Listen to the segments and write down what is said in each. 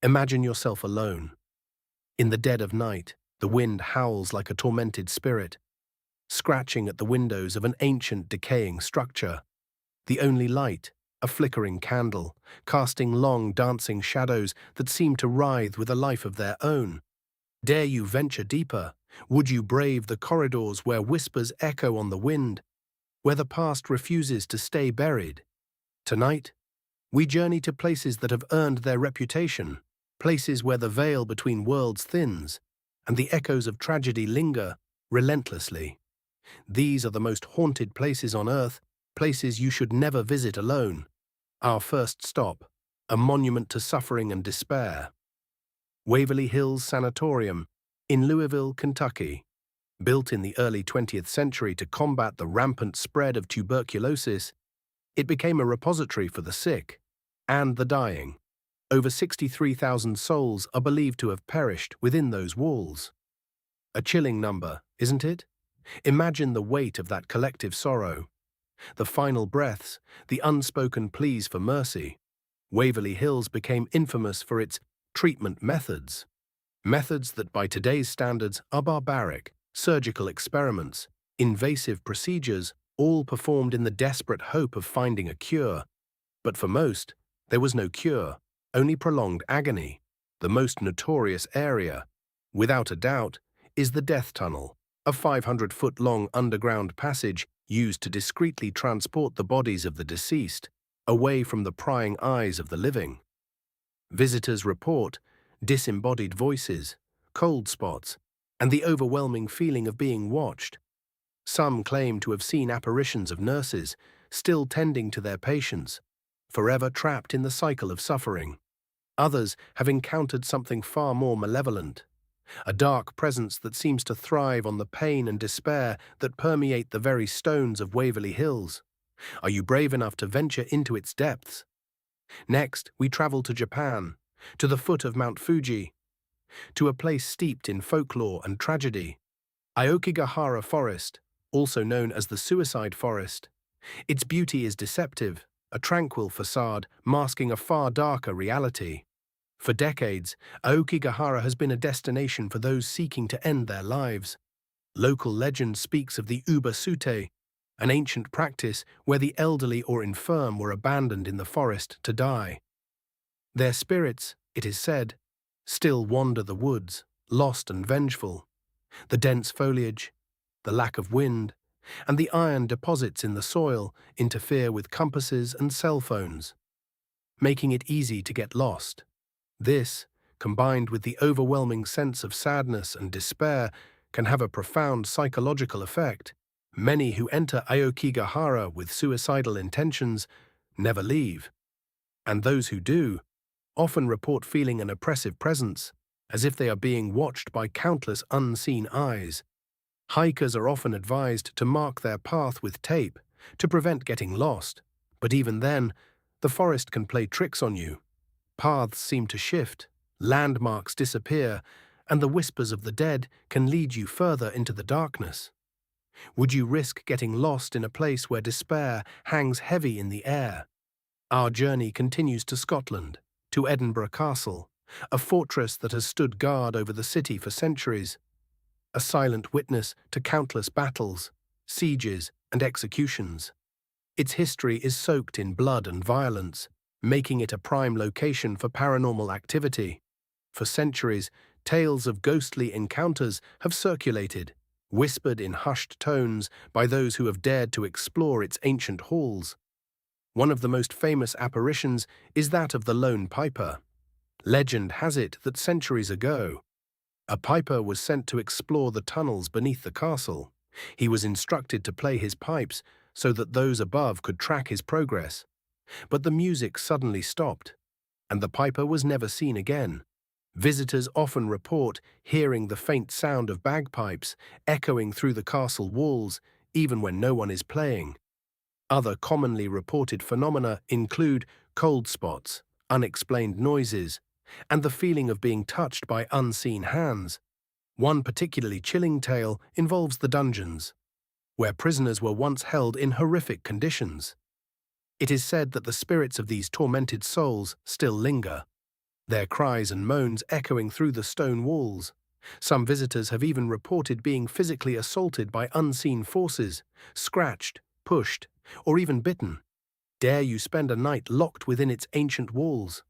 Imagine yourself alone. In the dead of night, the wind howls like a tormented spirit, scratching at the windows of an ancient decaying structure. The only light, a flickering candle, casting long dancing shadows that seem to writhe with a life of their own. Dare you venture deeper? Would you brave the corridors where whispers echo on the wind, where the past refuses to stay buried? Tonight, we journey to places that have earned their reputation, places where the veil between worlds thins, and the echoes of tragedy linger relentlessly. These are the most haunted places on Earth, places you should never visit alone. Our first stop, a monument to suffering and despair. Waverly Hills Sanatorium, in Louisville, Kentucky. Built in the early 20th century to combat the rampant spread of tuberculosis, it became a repository for the sick and the dying. Over 63,000 souls are believed to have perished within those walls. A chilling number, isn't it? Imagine the weight of that collective sorrow. The final breaths, the unspoken pleas for mercy. Waverly Hills became infamous for its treatment methods. Methods that by today's standards are barbaric, surgical experiments, invasive procedures, all performed in the desperate hope of finding a cure. But for most, there was no cure, only prolonged agony. The most notorious area, without a doubt, is the death tunnel, a 500-foot-long underground passage used to discreetly transport the bodies of the deceased away from the prying eyes of the living. Visitors report disembodied voices, cold spots, and the overwhelming feeling of being watched. Some claim to have seen apparitions of nurses, still tending to their patients, forever trapped in the cycle of suffering. Others have encountered something far more malevolent, a dark presence that seems to thrive on the pain and despair that permeate the very stones of Waverly Hills. Are you brave enough to venture into its depths? Next, we travel to Japan, to the foot of Mount Fuji, to a place steeped in folklore and tragedy. Aokigahara Forest, also known as the Suicide Forest. Its beauty is deceptive, a tranquil facade masking a far darker reality. For decades, Aokigahara has been a destination for those seeking to end their lives. Local legend speaks of the Uba Sute, an ancient practice where the elderly or infirm were abandoned in the forest to die. Their spirits, it is said, still wander the woods, lost and vengeful. The dense foliage, the lack of wind, and the iron deposits in the soil interfere with compasses and cell phones, making it easy to get lost. This, combined with the overwhelming sense of sadness and despair, can have a profound psychological effect. Many who enter Aokigahara with suicidal intentions never leave, and those who do often report feeling an oppressive presence, as if they are being watched by countless unseen eyes. Hikers are often advised to mark their path with tape to prevent getting lost, but even then, the forest can play tricks on you. Paths seem to shift, landmarks disappear, and the whispers of the dead can lead you further into the darkness. Would you risk getting lost in a place where despair hangs heavy in the air? Our journey continues to Scotland, to Edinburgh Castle, a fortress that has stood guard over the city for centuries, a silent witness to countless battles, sieges, and executions. Its history is soaked in blood and violence, making it a prime location for paranormal activity. For centuries, tales of ghostly encounters have circulated, whispered in hushed tones by those who have dared to explore its ancient halls. One of the most famous apparitions is that of the Lone Piper. Legend has it that centuries ago, a piper was sent to explore the tunnels beneath the castle. He was instructed to play his pipes so that those above could track his progress. But the music suddenly stopped, and the piper was never seen again. Visitors often report hearing the faint sound of bagpipes echoing through the castle walls, even when no one is playing. Other commonly reported phenomena include cold spots, unexplained noises, and the feeling of being touched by unseen hands. One particularly chilling tale involves the dungeons, where prisoners were once held in horrific conditions. It is said that the spirits of these tormented souls still linger. their cries and moans echoing through the stone walls. Some visitors have even reported being physically assaulted by unseen forces, scratched, pushed, or even bitten. Dare you spend a night locked within its ancient walls?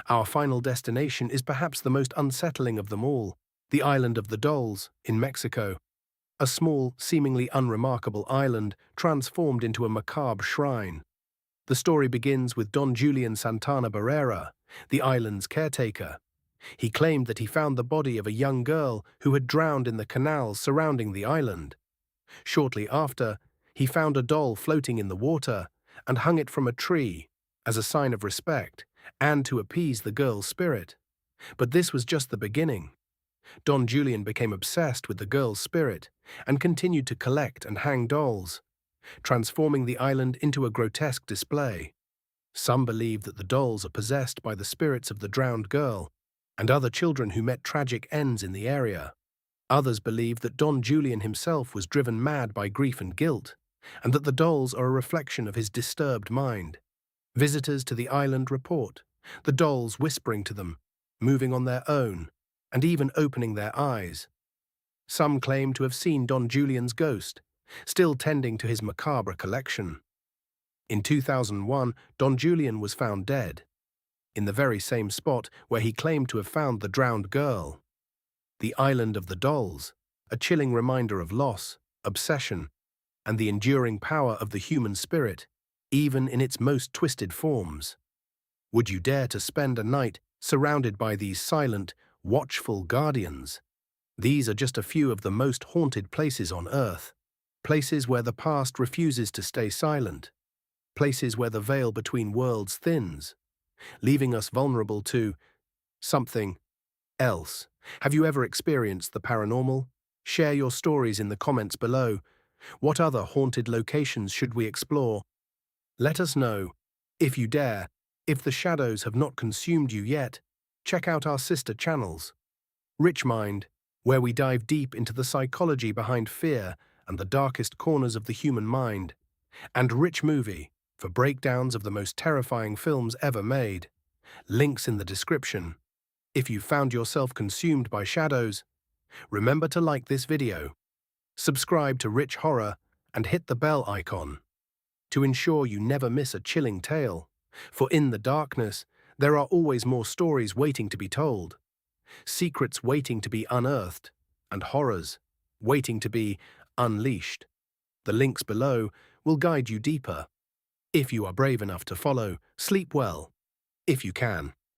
Our final destination is perhaps the most unsettling of them all, the island of the Dolls in Mexico. A small, seemingly unremarkable island transformed into a macabre shrine. The story begins with Don Julian Santana Barrera, the island's caretaker. He claimed that he found the body of a young girl who had drowned in the canals surrounding the island. Shortly after, he found a doll floating in the water and hung it from a tree as a sign of respect and to appease the girl's spirit. But this was just the beginning. Don Julian became obsessed with the girl's spirit and continued to collect and hang dolls, transforming the island into a grotesque display. Some believe that the dolls are possessed by the spirits of the drowned girl and other children who met tragic ends in the area. Others believe that Don Julian himself was driven mad by grief and guilt, and that the dolls are a reflection of his disturbed mind. Visitors to the island report the dolls whispering to them, moving on their own, and even opening their eyes. Some claim to have seen Don Julian's ghost, still tending to his macabre collection. In 2001, Don Julian was found dead, in the very same spot where he claimed to have found the drowned girl. The island of the dolls, a chilling reminder of loss, obsession, and the enduring power of the human spirit, even in its most twisted forms. Would you dare to spend a night surrounded by these silent, watchful guardians? These are just a few of the most haunted places on Earth, places where the past refuses to stay silent, places where the veil between worlds thins, leaving us vulnerable to something else. Have you ever experienced the paranormal? Share your stories in the comments below. What other haunted locations should we explore? Let us know. If you dare, if the shadows have not consumed you yet, check out our sister channels. Rich Mind, where we dive deep into the psychology behind fear and the darkest corners of the human mind, and Rich Movie, for breakdowns of the most terrifying films ever made. Links in the description. If you found yourself consumed by shadows, remember to like this video, subscribe to Rich Horror, and hit the bell icon to ensure you never miss a chilling tale. For in the darkness, there are always more stories waiting to be told, secrets waiting to be unearthed, and horrors waiting to be unleashed. The links below will guide you deeper. If you are brave enough to follow, sleep well, if you can.